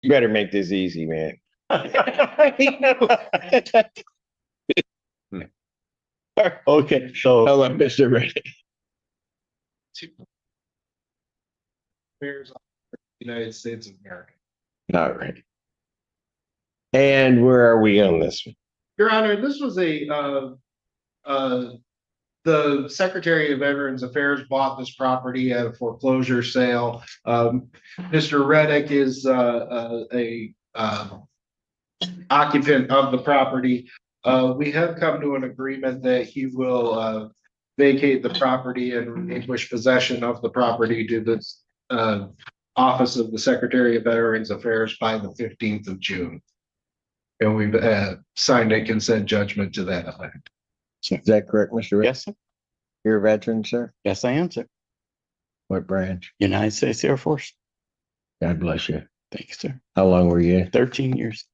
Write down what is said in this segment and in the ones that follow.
You better make this easy, man. Okay, so Hello, Mr. Reddick. Affairs of the United States of America. All right. And where are we on this one? Your Honor, this was the Secretary of Veterans Affairs bought this property at a foreclosure sale. Mr. Reddick is a occupant of the property. We have come to an agreement that he will vacate the property and relinquish possession of the property to the office of the Secretary of Veterans Affairs by the 15th of June. And we've signed a consent judgment to that effect. Is that correct, Mr. Reddick? yes, sir. You're a veteran, sir? Yes, I am, sir. What branch? United States Air Force. God bless you. Thank you, sir. How long were you? 13 years.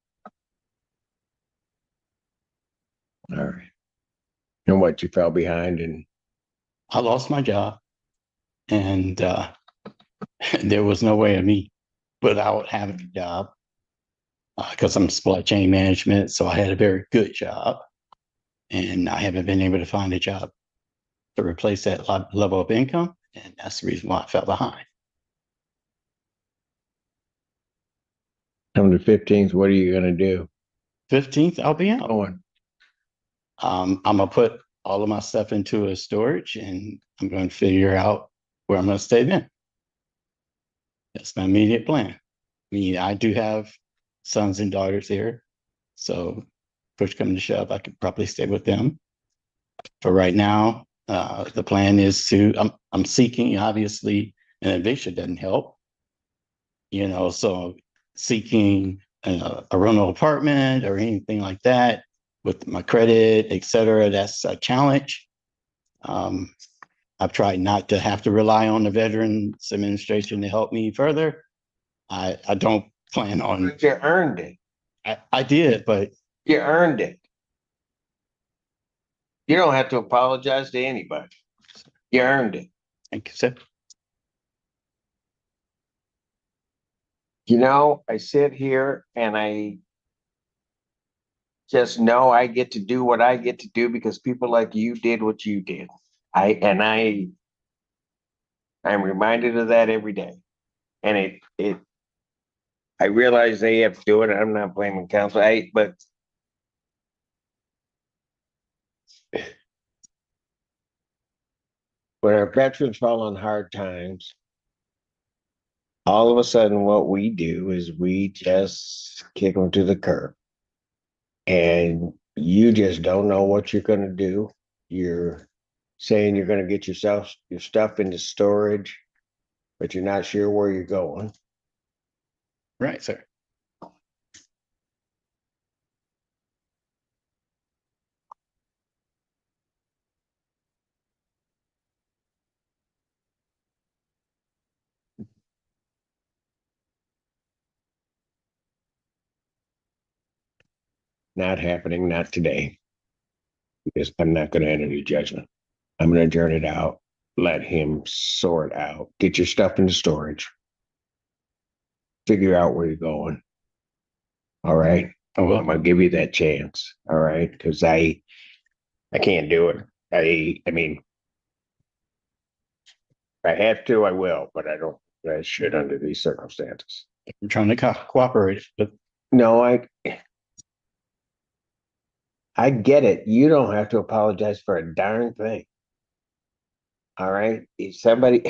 All right. And what, you fell behind and I lost my job, and there was no way of me without having a job because I'm supply chain management. So I had a very good job, and I haven't been able to find a job to replace that level of income. And that's the reason why I fell behind. on the 15th, what are you going to do? 15th, I'll be out. Going. I'm gonna put all of my stuff into a storage, and I'm going to figure out where I'm going to stay then. That's my immediate plan. I mean, I do have sons and daughters here, so push come to shove, I could probably stay with them. For right now, the plan is I'm seeking, obviously, an eviction doesn't help, so seeking a rental apartment or anything like that with my credit, et cetera, that's a challenge. I've tried not to have to rely on the Veterans Administration to help me further. I don't plan on. But you earned it. I did, but You earned it. You don't have to apologize to anybody. You earned it. thank you, sir. You know, I sit here and I just know I get to do what I get to do because people like you did what you did. I'm reminded of that every day. And I realize they have to do it. I'm not blaming council, but when our veterans fall on hard times, all of a sudden what we do is we just kick them to the curb. And you just don't know what you're going to do. You're saying you're going to get your stuff into storage, but you're not sure where you're going. Right, sir. Not happening, not today. Because I'm not going to enter the judgment. I'm going to adjourn it out, let him sort out, get your stuff into storage, figure out where you're going. All right. I'm going to give you that chance. All right. Because I can't do it. I mean, if I have to, I will, but I should under these circumstances. I'm trying to cooperate, but No, I get it. You don't have to apologize for a darn thing. All right. If somebody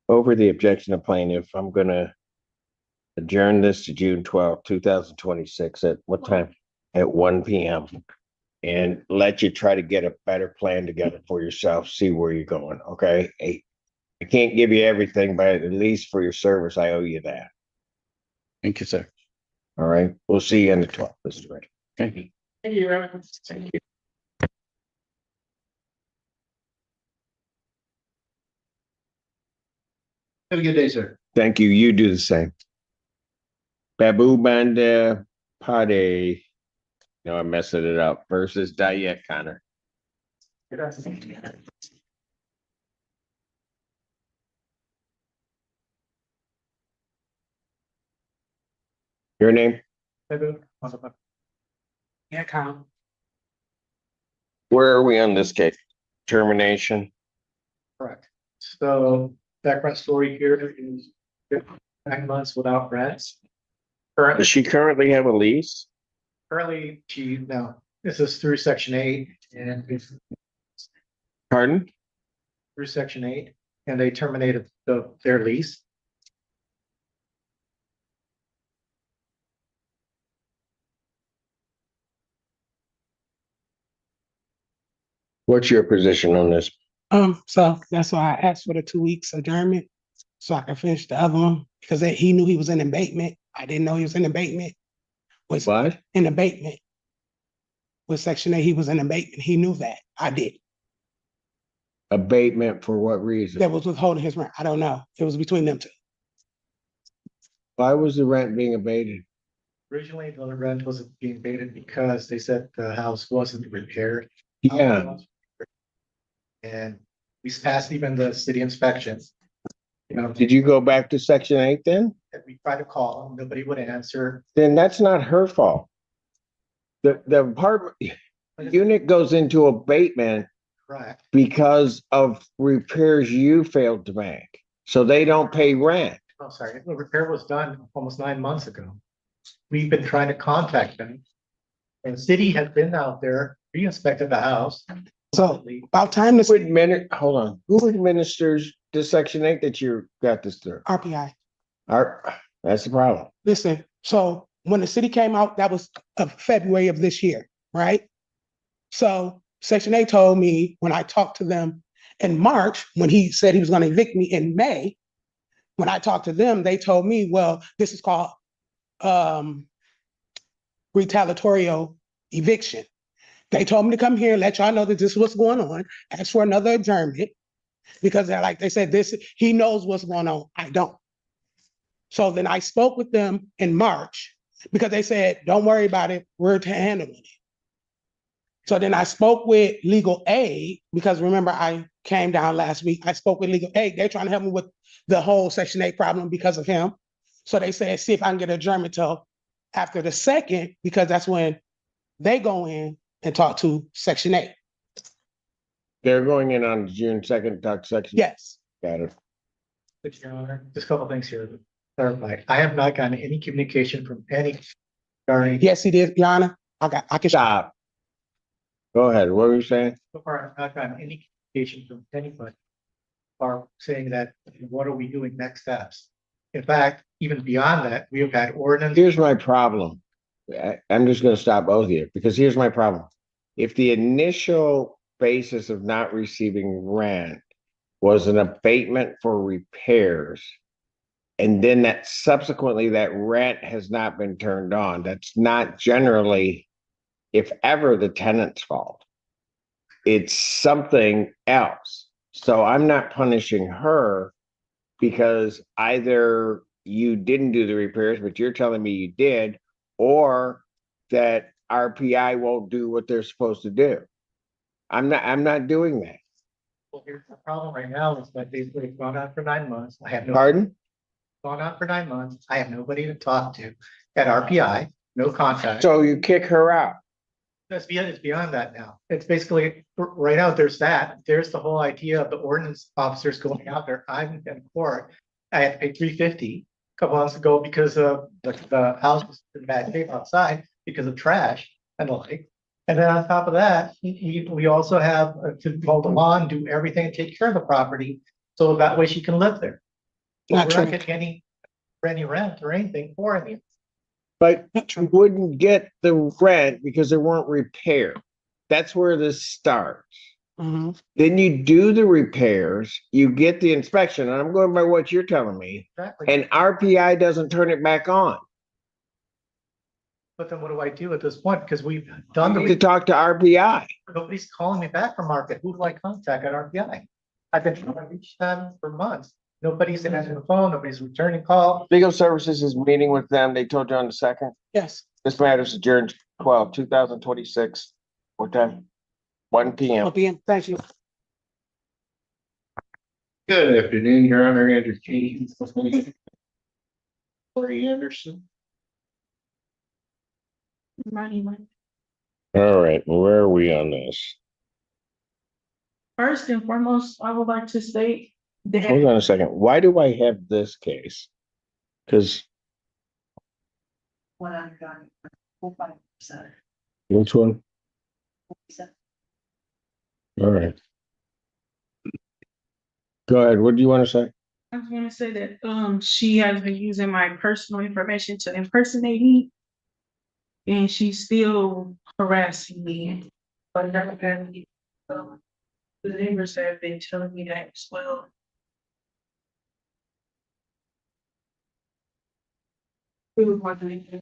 over the objection of plaintiff, I'm gonna adjourn this to June 12th, 2026 at what time? At 1 p.m. and let you try to get a better plan together for yourself, see where you're going. Okay. I can't give you everything, but at least for your service, I owe you that. thank you, sir. All right. We'll see you on the 12th, Mr. Ray. Thank you. Thank you. Thank you. Have a good day, sir. Thank you. You do the same. Babu Banda Pade, no, I'm messing it up, versus Diet Connor. Your name? Yeah, Kyle. Where are we on this case? Termination? Correct. So background story here is 9 months without rents. Does she currently have a lease? Currently, this is through section 8 and it's Pardon? through section 8 and they terminated their lease. What's your position on this? So that's why I asked for the 2 weeks adjournment, so I could finish the other one, because he knew he was in abatement. I didn't know he was in abatement. Was What? in abatement. With section 8, he was in abatement. He knew that. I did. Abatement for what reason? That was withholding his rent. I don't know. It was between them two. Why was the rent being abated? Originally, the rent wasn't being abated because they said the house wasn't repaired. Yeah, And we passed even the city inspections. did you go back to section 8 then? We tried to call them, nobody would answer. Then that's not her fault. The apartment unit goes into abatement Correct. because of repairs you failed to make. So they don't pay rent. Oh, sorry, the repair was done almost 9 months ago. We've been trying to contact them. And the city has been out there, re-inspected the house. So about time to Hold on. Who administers the section 8 that you got this through? RPI. That's the problem. Listen, so when the city came out, that was February of this year, right? So section 8 told me when I talked to them in March, when he said he was going to evict me in May, when I talked to them, they told me, well, this is called retaliatory eviction. They told me to come here and let y'all know that this is what's going on, ask for another adjournment, because like they said, he knows what's going on. I don't. So then I spoke with them in March because they said, don't worry about it, we're handling it. So then I spoke with legal aid, because remember, I came down last week. I spoke with legal aid. They're trying to help me with the whole section 8 problem because of him. So they said, see if I can get adjournment till after the 2nd, because that's when they go in and talk to section 8. They're going in on June 2nd, talk section. Yes. Got it. But, Your Honor, just a couple things here to clarify. I have not gotten any communication from any. Yes, he did, Your Honor. I can Stop. Go ahead. What were you saying? So far, I've not gotten any communication from anybody. Are saying that, what are we doing next steps? In fact, even beyond that, we have had ordinance. Here's my problem. I'm just going to stop both of you, because here's my problem. If the initial basis of not receiving rent was an abatement for repairs, and then that subsequently that rent has not been turned on, that's not generally, if ever, the tenant's fault. It's something else. So I'm not punishing her because either you didn't do the repairs, but you're telling me you did, or that RPI won't do what they're supposed to do. I'm not doing that. Well, here's the problem right now is that they've gone on for 9 months. I have no. Pardon? Gone on for 9 months. I have nobody to talk to at RPI, no contact. So you kick her out. It's beyond that now. It's basically, right now, there's the whole idea of the ordinance officers going out there. I'm in court. I had to pay $350 a couple months ago because of the house was in bad shape outside because of trash and the like. And then on top of that, we also have to mow the lawn, do everything, take care of the property. So that way she can live there. Not We're true. not getting any rent or anything for any. But you wouldn't get the rent because there weren't repairs. That's where this starts. Mhm. Then you do the repairs, you get the inspection, and I'm going by what you're telling me, Exactly. and RPI doesn't turn it back on. But then what do I do at this point? Because we've You done need to talk to RPI. nobody's calling me back from market. Who do I contact at RPI? I've been trying to reach them for months. Nobody's answering the phone, nobody's returning call. Legal Services is meeting with them. They told you on the 2nd. Yes, This matter is adjourned 12/2026. What time? 1 p.m. I'll be in. Thank you. Good afternoon, Your Honor, Andrew Katie. Corey Anderson. All right, where are we on this? First and foremost, I would like to state Hold that on a second. Why do I have this case? Because when I got 5%. which one? All right. Go ahead. What do you want to say? I was gonna say that she has been using my personal information to impersonate me. And she's still harassing me. But never had me. The neighbors have been telling me that as well. It was one thing.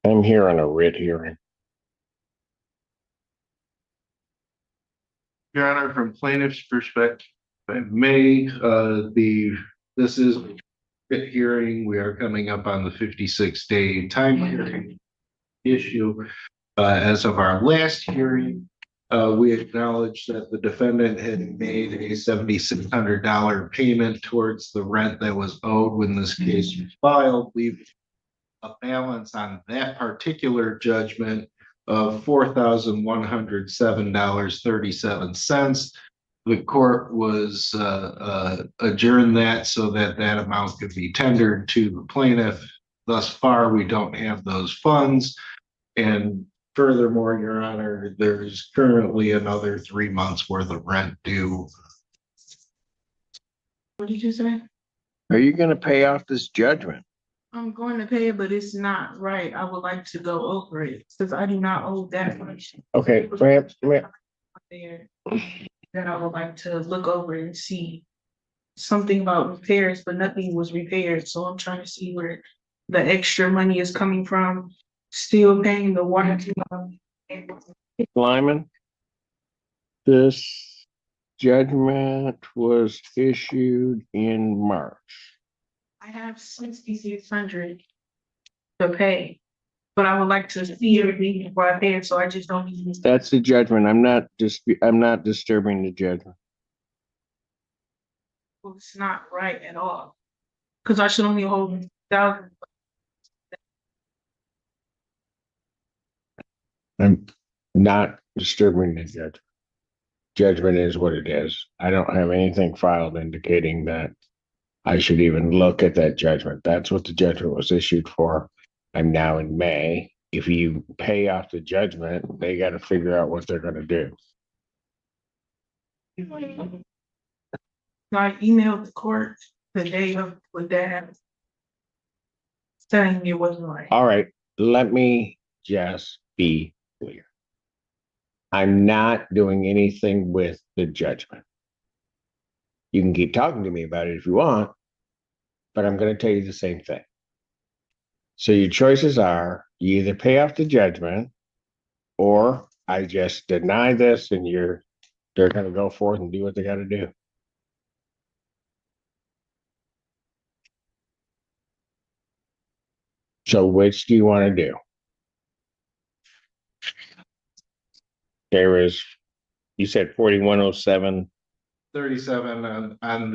I'm here on a writ hearing. Your Honor, from plaintiff's perspective, if I may, this is a writ hearing. We are coming up on the 56-day time period issue. As of our last hearing, we acknowledged that the defendant had made a $7,600 payment towards the rent that was owed when this case was filed, leaving a balance on that particular judgment of $4,107.37. The court was adjourned that so that that amount could be tendered to the plaintiff. Thus far, we don't have those funds. And furthermore, Your Honor, there's currently another 3 months worth of rent due. What did you say? Are you going to pay off this judgment? I'm going to pay it, but it's not right. I would like to go over it since I do not owe that much. Okay, ma'am. There that I would like to look over and see something about repairs, but nothing was repaired. So I'm trying to see where the extra money is coming from. Still paying the water. Lyman, this judgment was issued in March. I have 6,600 to pay, but I would like to see everything before I pay it, so I just don't need. That's the judgment. I'm not disturbing the judgment. Well, it's not right at all. Cause I should only hold 1,000. I'm not disturbing the judgment. Judgment is what it is. I don't have anything filed indicating that I should even look at that judgment. That's what the judgment was issued for. I'm now in May. If you pay off the judgment, they got to figure out what they're going to do. I emailed the court the day of with that. Saying it wasn't right. All right, let me just be clear. I'm not doing anything with the judgment. You can keep talking to me about it if you want, but I'm going to tell you the same thing. So your choices are you either pay off the judgment or I just deny this and they're going to go forth and do what they got to do. So which do you want to do? There is, you said 4107 37 on on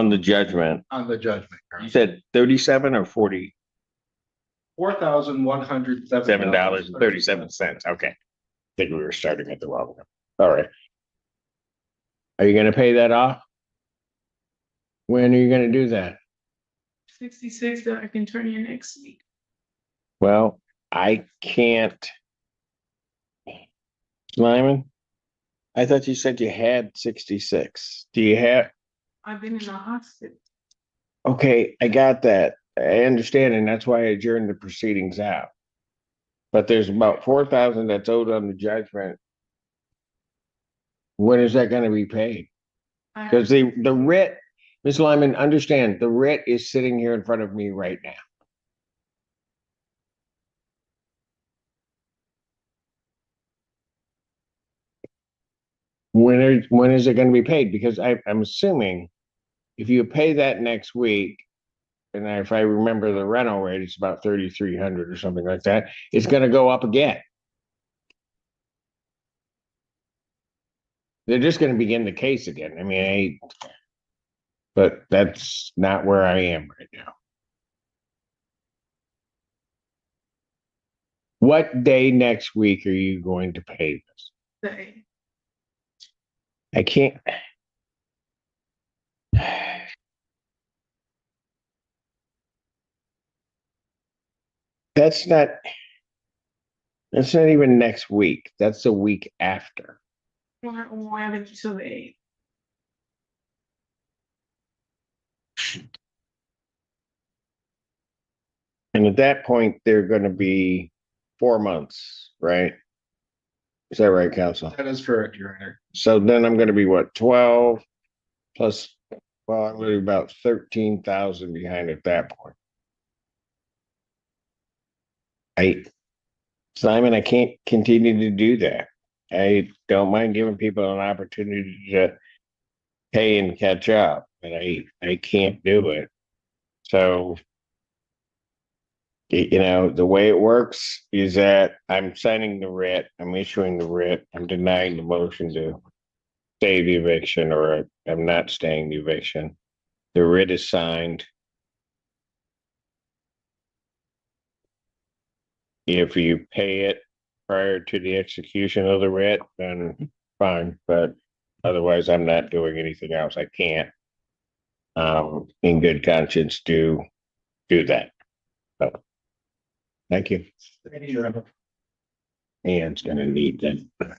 the judgment. the judgment. You said 37 or 40? $4,107.37. Okay. I think we were starting at the wrong one. All right. Are you going to pay that off? When are you going to do that? 66 that I can turn in next week. Well, I can't. Lyman, I thought you said you had 66. Do you have? I've been in the hospital. Okay, I got that. I understand, and that's why I adjourned the proceedings out. But there's about 4,000 that's owed on the judgment. When is that going to be paid? Because the writ, Ms. Lyman, understand the writ is sitting here in front of me right now. When is it going to be paid? Because I'm assuming if you pay that next week, and if I remember the rental rate, it's about 3,300 or something like that. It's gonna go up again. They're just gonna begin the case again. I mean, but that's not where I am right now. What day next week are you going to pay this? Say, I can't. That's not, that's not even next week. That's the week after. we'll have it till the 8th. And at that point, they're gonna be 4 months, right? Is that right, council? That is correct, Your Honor. So then I'm gonna be what, 12 plus, well, I'm gonna be about 13,000 behind at that point. Simon, I can't continue to do that. I don't mind giving people an opportunity to pay and catch up, but I can't do it. So, you know, the way it works is that I'm signing the writ, I'm issuing the writ, I'm denying the motion to stay the eviction, or I'm not staying the eviction. The writ is signed. If you pay it prior to the execution of the writ, then fine, but otherwise I'm not doing anything else. I can't, in good conscience, do that. So, thank you. Thank you, Your Honor. Ann's gonna need that.